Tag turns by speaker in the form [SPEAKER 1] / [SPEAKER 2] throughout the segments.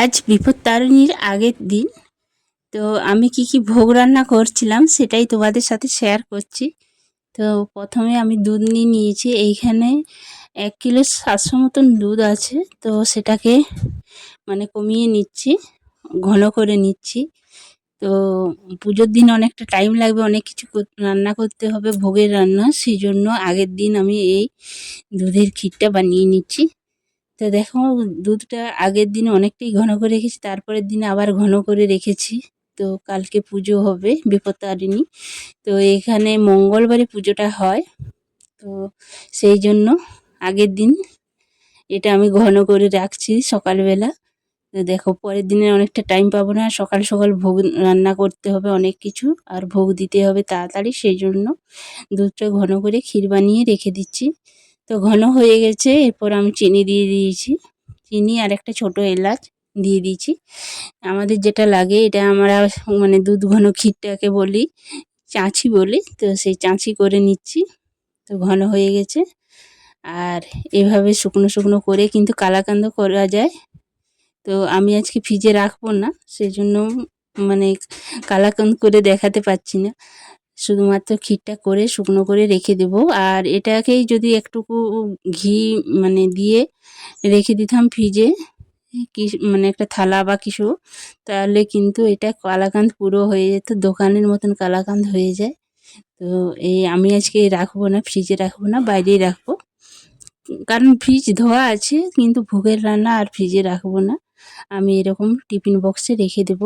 [SPEAKER 1] আজ বিপত্তারিণীর আগের দিন। তো আমি কি ভোগ রান্না করছিলাম সেটাই তোমাদের সাথে শেয়ার করছি। তো প্রথমে আমি দুধ নিয়ে নিয়েছি। এইখানে 1 কিলো 700 মতন দুধ আছে। তো সেটাকে কমিয়ে নিচ্ছি, ঘন করে নিচ্ছি। তো পুজোর দিন অনেকটা টাইম লাগবে, অনেক কিছু রান্না করতে হবে, ভোগের রান্না। সেই জন্য আগের দিন আমি এই দুধের ক্ষীরটা বানিয়ে নিচ্ছি। তো দেখো, দুধটা আগের দিন অনেকটাই ঘন করে রেখেছি, তারপরের দিন আবার ঘন করে রেখেছি। তো কালকে পুজো হবে বিপত্তারিণী। তো এখানে মঙ্গলবারে পুজোটা হয়। তো সেই জন্য আগের দিন এটা আমি ঘন করে রাখছি সকালবেলা। তো দেখো, পরের দিনে অনেকটা টাইম পাবো না, সকাল সকাল ভোগ রান্না করতে হবে অনেক কিছু, আর ভোগ দিতে হবে তাড়াতাড়ি। সেই জন্য দুধটা ঘন করে ক্ষীর বানিয়ে রেখে দিচ্ছি। তো ঘন হয়ে গেছে, এরপর আমি চিনি দিয়ে দিয়েছি। চিনি আর একটা ছোটো এলাচ দিয়ে দিয়েছি। আমাদের যেটা লাগে, এটা আমরা দুধ ঘন ক্ষীরটাকে বলি চাঁছি বলি। তো সেই চাঁছি করে নিচ্ছি। তো ঘন হয়ে গেছে। আর এভাবে শুকনো শুকনো করে কিন্তু কালাকাঁদ করা যায়। তো আমি আজকে ফ্রিজে রাখবো না, সেই জন্য মানে কালাকাঁদ করে দেখাতে পাচ্ছি না। শুধুমাত্র ক্ষীরটা করে শুকনো করে রেখে দেবো। আর এটাকেই যদি একটুকু ঘি দিয়ে রেখে দিতাম ফ্রিজে, কি একটা থালা বা কিছু, তাহলে কিন্তু এটা কালাকাঁদ পুরো হয়ে যেত, দোকানের মতন কালাকাঁদ হয়ে যায়। তো আমি আজকে রাখবো না, ফ্রিজে রাখবো না, বাইরেই রাখবো। কারণ ফ্রিজ ধোয়া আছে, কিন্তু ভোগের রান্না আর ফ্রিজে রাখবো না, আমি এরকম টিফিন বক্সে রেখে দেব।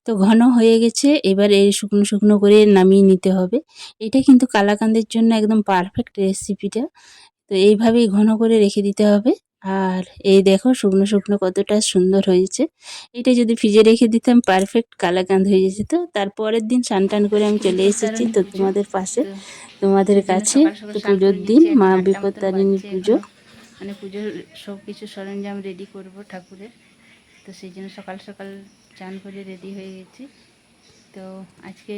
[SPEAKER 1] তো ঘন হয়ে গেছে, এবার এই শুকনো শুকনো করে নামিয়ে নিতে হবে। এটা কিন্তু কালাকাঁদের জন্য একদম পারফেক্ট রেসিপিটা। তো এইভাবেই ঘন করে রেখে দিতে হবে। আর এই দেখো, শুকনো শুকনো কতটা সুন্দর হয়েছে। এটা যদি ফ্রিজে রেখে দিতাম, পারফেক্ট কালাকাঁদ হয়ে যেত। তারপরের দিন স্নান টান করে আমি চলে এসেছি তো
[SPEAKER 2] পুজো,
[SPEAKER 1] তোমাদের পাশে,
[SPEAKER 2] তো
[SPEAKER 1] তোমাদের
[SPEAKER 2] সেই জন্য
[SPEAKER 1] কাছে।
[SPEAKER 2] সকাল সকাল
[SPEAKER 1] তো
[SPEAKER 2] স্নান
[SPEAKER 1] পুজোর
[SPEAKER 2] করে
[SPEAKER 1] দিন,
[SPEAKER 2] নিচ্ছি। এখন
[SPEAKER 1] মা
[SPEAKER 2] 8টা মতন
[SPEAKER 1] বিপত্তারিণী
[SPEAKER 2] বাজছে।
[SPEAKER 1] পুজো।
[SPEAKER 2] এখনও পুজোর সব কিছু সরঞ্জাম রেডি করব ঠাকুরের। তো সেই জন্য সকাল সকাল চান করে রেডি হয়ে গেছি। তো আজকে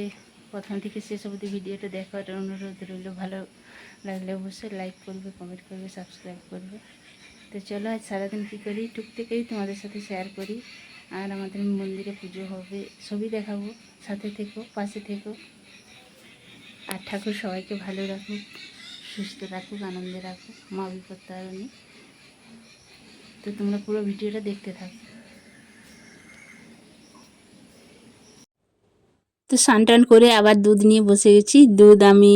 [SPEAKER 2] প্রথম থেকে শেষ অবধি ভিডিওটা দেখার অনুরোধ রইল। ভালো লাগলে অবশ্যই লাইক করবে, কমেন্ট করবে, সাবস্ক্রাইব করবে। তো চলো, আজ সারাদিন কী করি টুকটাকই তোমাদের সাথে শেয়ার করি। আর আমাদের মন্দিরে পুজো হবে, সবই দেখাবো। সাথে থেকো, পাশে থেকো। আর ঠাকুর সবাইকে ভালো রাখুক, সুস্থ রাখুক, আনন্দে রাখুক, মা বিপত্তারিণী। তো তোমরা পুরো ভিডিওটা দেখতে থাকো।
[SPEAKER 1] তো স্নান টান করে আবার দুধ নিয়ে বসে গেছি। দুধ আমি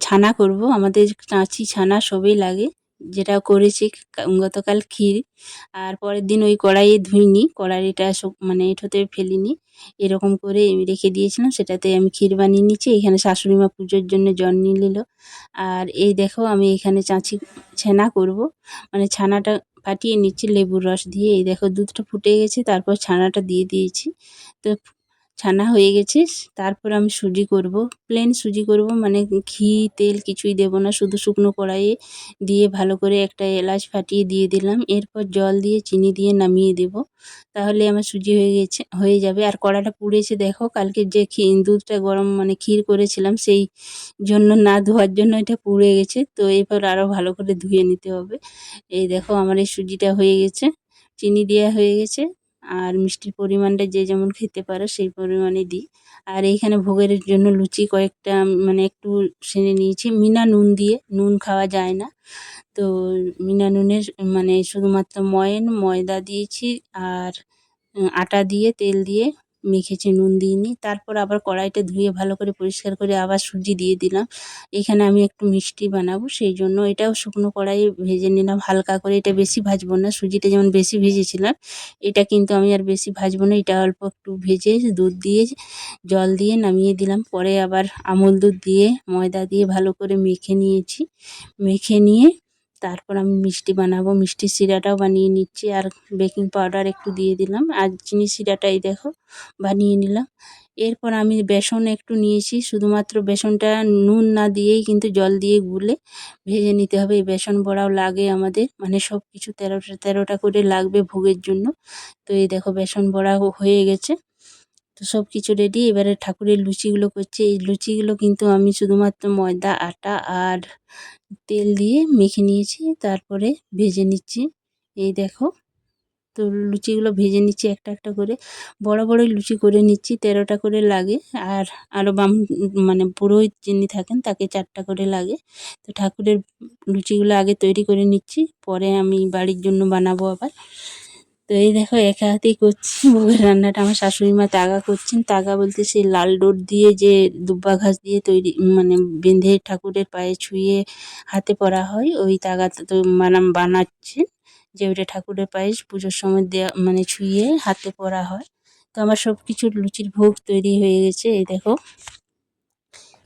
[SPEAKER 1] ছানা করব, আমাদের কাঁচি ছানা সবই লাগে। যেটা করেছি গতকাল ক্ষীর, আর পরের দিন ওই কড়াইয়ে ধুইনি, কড়াইটা সব এঁঠোতে ফেলিনি, এরকম করে রেখে দিয়েছিলাম। সেটাতে আমি ক্ষীর বানিয়ে নিচ্ছি। এখানে শাশুড়ি মা পুজোর জন্য জল নিয়ে নিল। আর এই দেখো, আমি এখানে চাঁচি ছানা করব, ছানাটা ফাটিয়ে নিচ্ছি লেবুর রস দিয়ে। এই দেখো, দুধটা ফুটে গেছে, তারপর ছানাটা দিয়ে দিয়েছি। তো ছানা হয়ে গেছে। তারপর আমি সুজি করব, প্লেন সুজি করব, ঘি তেল কিছুই দেব না, শুধু শুকনো কড়াইয়ে দিয়ে ভালো করে একটা এলাচ ফাটিয়ে দিয়ে দিলাম। এরপর জল দিয়ে চিনি দিয়ে নামিয়ে দেব, তাহলে আমার সুজি হয়ে যাবে। আর কড়াটা পুড়েছে দেখো, কালকে যে দুধটা গরম ক্ষীর করেছিলাম, সেই জন্য না ধোয়ার জন্য এটা পুড়ে গেছে। তো এরপর আরও ভালো করে ধুয়ে নিতে হবে। এই দেখো, আমার এই সুজিটা হয়ে গেছে, চিনি দেওয়া হয়ে গেছে। আর মিষ্টির পরিমাণটা যে যেমন খেতে পারো সেই পরিমাণে দিই। আর এইখানে ভোগের জন্য লুচি কয়েকটা একটু সেনে নিয়েছি বিনা নুন দিয়ে, নুন খাওয়া যায় না। তো বিনা নুনের শুধুমাত্র ময়দা দিয়েছি, আর আটা দিয়ে তেল দিয়ে মেখেছি, নুন দিইনি। তারপর আবার কড়াইটা ধুয়ে ভালো করে পরিষ্কার করে আবার সুজি দিয়ে দিলাম। এখানে আমি একটু মিষ্টি বানাবো, সেই জন্য এটাও শুকনো কড়াইয়ে ভেজে নিলাম হালকা করে। এটা বেশি ভাজবো না, সুজিটা যেমন বেশি ভেজেছিলাম, এটা কিন্তু আমি আর বেশি ভাজবো না। এটা অল্প একটু ভেজে দুধ দিয়ে জল দিয়ে নামিয়ে দিলাম। পরে আবার আমুল দুধ দিয়ে ময়দা দিয়ে ভালো করে মেখে নিয়েছি। মেখে নিয়ে তারপর আমি মিষ্টি বানাবো, মিষ্টির শিরাটাও বানিয়ে নিচ্ছি। আর বেকিং পাউডার একটু দিয়ে দিলাম, আর চিনি শিরাটাই দেখো বানিয়ে নিলাম। এরপর আমি বেসন একটু নিয়েছি, শুধুমাত্র বেসনটা নুন না দিয়েই কিন্তু জল দিয়ে গুলে ভেজে নিতে হবে। এই বেসন বড়াও লাগে আমাদের, সব কিছু 13টা করে লাগবে ভোগের জন্য। তো এই দেখো, বেসন বড়া হয়ে গেছে। তো সব কিছু রেডি। এবারে ঠাকুরের লুচিগুলো করছি। এই লুচিগুলো কিন্তু আমি শুধুমাত্র ময়দা, আটা আর তেল দিয়ে মেখে নিয়েছি, তারপরে ভেজে নিচ্ছি। এই দেখো, তো লুচিগুলো ভেজে নিচ্ছি একটা একটা করে, বড় বড় লুচি করে নিচ্ছি, 13টা করে লাগে। আর আরও মানে পুরোহিত যিনি থাকেন তাকে 4টা করে লাগে। তো ঠাকুরের লুচিগুলো আগে তৈরি করে নিচ্ছি, পরে আমি বাড়ির জন্য বানাবো আবার। তো এই দেখো একা হাতেই করছি ভোগের রান্নাটা। আমার শাশুড়ি মা তাগা করছেন, তাগা বলতে সেই লাল ডোর দিয়ে যে দুব্বা ঘাস দিয়ে তৈরি মানে বেঁধে ঠাকুরের পায়ে ছুঁয়ে হাতে পরা হয়, ওই তাগাটা তো বানাচ্ছেন, যে ওইটা ঠাকুরের পায়ে পুজোর সময় দেওয়া মানে ছুঁয়ে হাতে পরা হয়। তো আমার সব কিছু লুচির ভোগ তৈরি হয়ে গেছে, এই দেখো।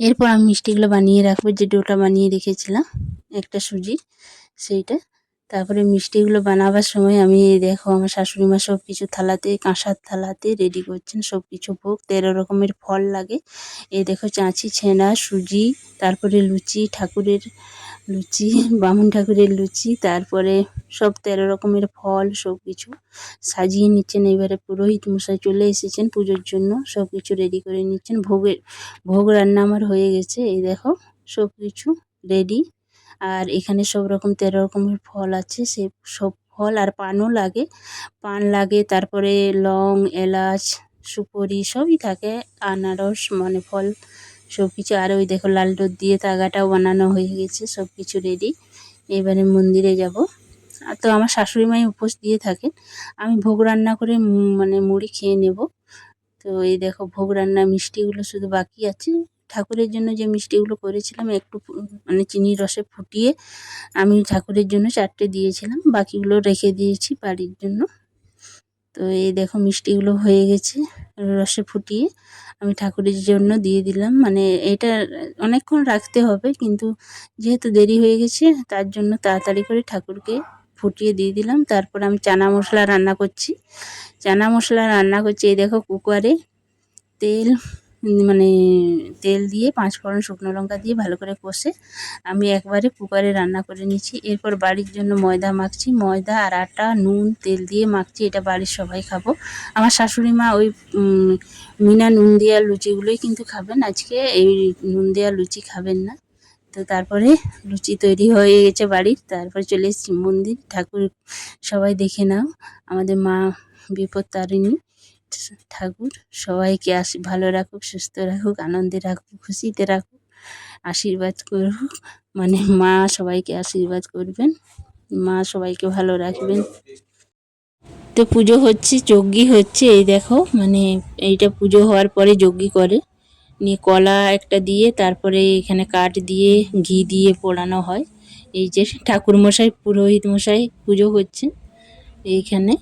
[SPEAKER 1] এরপর আমি মিষ্টিগুলো বানিয়ে রাখবো, যে ডোটা বানিয়ে রেখেছিলাম একটা সুজির, সেইটা। তারপরে মিষ্টিগুলো বানাবার সময় আমি এই দেখো আমার শাশুড়ি মা সব কিছু থালাতে, কাঁসার থালাতে রেডি করছেন সব কিছু ভোগ। 13 রকমের ফল লাগে, এই দেখো চাঁচি, ছেনা, সুজি, তারপরে লুচি, ঠাকুরের লুচি, বামুন ঠাকুরের লুচি, তারপরে সব 13 রকমের ফল সব কিছু সাজিয়ে নিচ্ছেন। এবারে পুরোহিত মশাই চলে এসেছেন পুজোর জন্য, সব কিছু রেডি করে নিচ্ছেন। ভোগ রান্না আমার হয়ে গেছে, এই দেখো সব কিছু রেডি। আর এখানে সব রকম 13 রকমের ফল আছে, সে সব ফল আর পানও লাগে, পান লাগে, তারপরে লং, এলাচ, সুপারি সবই থাকে, আনারস মানে ফল সব কিছু। আর ওই দেখো লাল দুধ দিয়ে তাগাটাও বানানো হয়ে গেছে, সব কিছু রেডি। এবারে মন্দিরে যাব। আর তো আমার শাশুড়ি মাই উপোস দিয়ে থাকেন, আমি ভোগ রান্না করে মানে মুড়ি খেয়ে নেব। তো এই দেখো ভোগ রান্না মিষ্টিগুলো শুধু বাকি আছে। ঠাকুরের জন্য যে মিষ্টিগুলো করেছিলাম একটু মানে চিনির রসে ফুটিয়ে আমি ঠাকুরের জন্য 4টে দিয়েছিলাম, বাকিগুলো রেখে দিয়েছি বাড়ির জন্য। তো এই দেখো মিষ্টিগুলো হয়ে গেছে, রসে ফুটিয়ে আমি ঠাকুরের জন্য দিয়ে দিলাম। মানে এটা অনেকক্ষণ রাখতে হবে, কিন্তু যেহেতু দেরি হয়ে গেছে তার জন্য তাড়াতাড়ি করে ঠাকুরকে ফুটিয়ে দিয়ে দিলাম। তারপর আমি চানা মশলা রান্না করছি, এই দেখো কুকারে তেল মানে তেল দিয়ে 5 ফোড়ন শুকনো লঙ্কা দিয়ে ভালো করে কষে আমি একবারে কুকারে রান্না করে নিচ্ছি। এরপর বাড়ির জন্য ময়দা মাখছি, ময়দা আর আটা, নুন, তেল দিয়ে মাখছি, এটা বাড়ির সবাই খাবো। আমার শাশুড়ি মা ওই মিনা নুন দেওয়া লুচিগুলোই কিন্তু খাবেন, আজকে এই নুন দেওয়া লুচি খাবেন না। তো তারপরে লুচি তৈরি হয়ে গেছে বাড়ির, তারপরে চলে এসেছি মন্দির। ঠাকুর সবাই দেখে নাও, আমাদের মা বিপত্তারিণী ঠাকুর সবাইকে ভালো রাখুক, সুস্থ রাখুক, আনন্দে রাখুক, খুশিতে রাখুক, আশীর্বাদ করুক। মানে মা সবাইকে আশীর্বাদ করবেন, মা সবাইকে ভালো রাখবেন। তো পুজো হচ্ছে, যজ্ঞি হচ্ছে, এই দেখো মানে এইটা পুজো হওয়ার পরে যজ্ঞি করে নিয়ে কলা একটা দিয়ে, তারপরে এখানে কাঠ দিয়ে ঘি দিয়ে পোড়ানো হয়। এই যে ঠাকুর মশাই, পুরোহিত মশাই পুজো হচ্ছে এইখানে।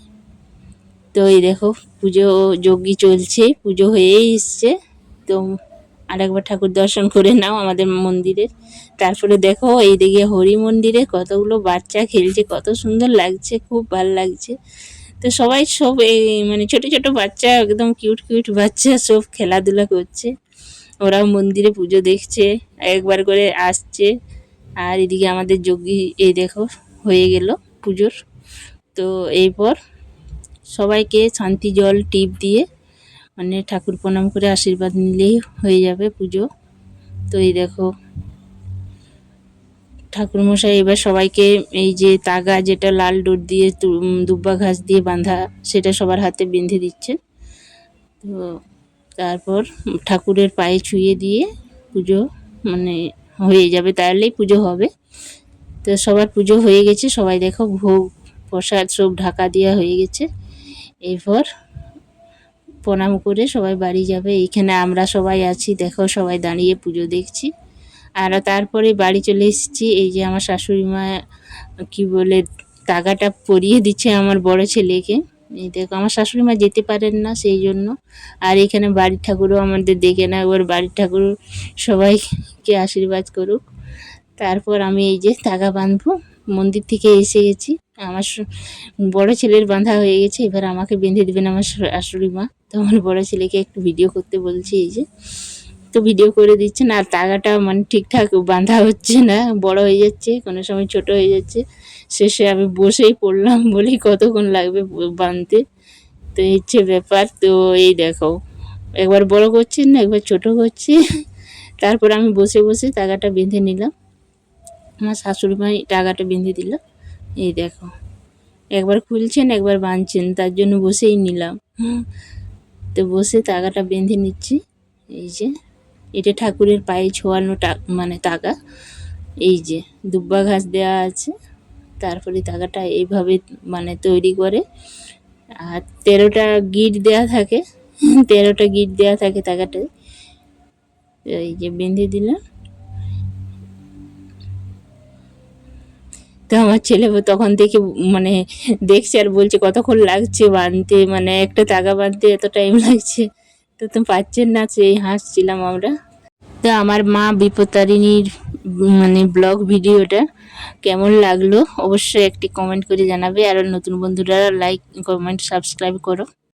[SPEAKER 1] তো এই দেখো পুজো যজ্ঞি চলছে, পুজো হয়েই এসছে। তো আরেকবার ঠাকুর দর্শন করে নাও আমাদের মন্দিরের। তারপরে দেখো এইদিকে হরি মন্দিরে কতগুলো বাচ্চা খেলছে, কত সুন্দর লাগছে, খুব ভালো লাগছে। তো সবাই সব এই মানে ছোট ছোট বাচ্চা, একদম কিউট কিউট বাচ্চা, সব খেলাধুলা করছে। ওরাও মন্দিরে পুজো দেখছে, একবার করে আসছে। আর এদিকে আমাদের যজ্ঞি এই দেখো হয়ে গেল পুজোর। তো এরপর সবাইকে শান্তি জল টিপ দিয়ে মানে ঠাকুর প্রণাম করে আশীর্বাদ নিলেই হয়ে যাবে পুজো। তো এই দেখো ঠাকুরমশাই এবার সবাইকে এই যে তাগা, যেটা লাল ডোর দিয়ে দুব্বা ঘাস দিয়ে বাঁধা, সেটা সবার হাতে বেঁধে দিচ্ছে। তো তারপর ঠাকুরের পায়ে ছুঁয়ে দিয়ে পুজো মানে হয়ে যাবে, তাহলেই পুজো হবে। তো সবার পুজো হয়ে গেছে, সবাই দেখো ভোগ প্রসাদ সব ঢাকা দেওয়া হয়ে গেছে। এরপর প্রণাম করে সবাই বাড়ি যাবে। এইখানে আমরা সবাই আছি, দেখো সবাই দাঁড়িয়ে পুজো দেখছি। আর তারপরে বাড়ি চলে এসেছি, এই যে আমার শাশুড়ি মা কী বলে তাগাটা পরিয়ে দিচ্ছে আমার বড় ছেলেকে। এই দেখো আমার শাশুড়ি মা যেতে পারেন না সেই জন্য। আর এখানে বাড়ির ঠাকুরও আমাদের দেখে না, এবার বাড়ির ঠাকুর সবাইকে আশীর্বাদ করুক। তারপর আমি এই যে তাগা বাঁধবো, মন্দির থেকে এসে গেছি, আমার বড় ছেলের বাঁধা হয়ে গেছে, এবার আমাকে বেঁধে দেবেন আমার শাশুড়ি মা। তো আমার বড় ছেলেকে একটু ভিডিও করতে বলছি, এই যে তো ভিডিও করে দিচ্ছেন। আর তাগাটা মানে ঠিকঠাক বাঁধা হচ্ছে না, বড় হয়ে যাচ্ছে, কোনো সময় ছোট হয়ে যাচ্ছে। শেষে আমি বসেই পড়লাম, বলি কতক্ষণ লাগবে বাঁধতে। তো এই হচ্ছে ব্যাপার। তো এই দেখো একবার বড় করছি না, একবার ছোট করছি। তারপর আমি বসে বসে তাগাটা বেঁধে নিলাম, আমার শাশুড়ি মাই টাগাটা বেঁধে দিল। এই দেখো একবার খুলছেন একবার বাঁধছেন, তার জন্য বসেই নিলাম। তো বসে তাগাটা বেঁধে নিচ্ছি। এই যে এটা ঠাকুরের পায়ে ছোঁয়ানো মানে তাগা। এই যে দুব্বা ঘাস দেওয়া আছে, তারপরে তাগাটা এইভাবে মানে তৈরি করে। আর 13টা গিট দেওয়া থাকে, 13টা গিট দেওয়া থাকে তাগাটায়। এই যে বেঁধে দিলাম। তো আমার ছেলে তখন থেকে মানে দেখছে আর বলছে কতক্ষণ লাগছে বাঁধতে, মানে একটা তাগা বাঁধতে এত টাইম লাগছে। তো পাচ্ছেন না, সেই হাসছিলাম আমরা। তো আমার মা বিপত্তারিণীর মানে ব্লগ ভিডিওটা কেমন লাগলো অবশ্যই একটি কমেন্ট করে জানাবে। আর নতুন বন্ধুরা লাইক কমেন্ট সাবস্ক্রাইব করো।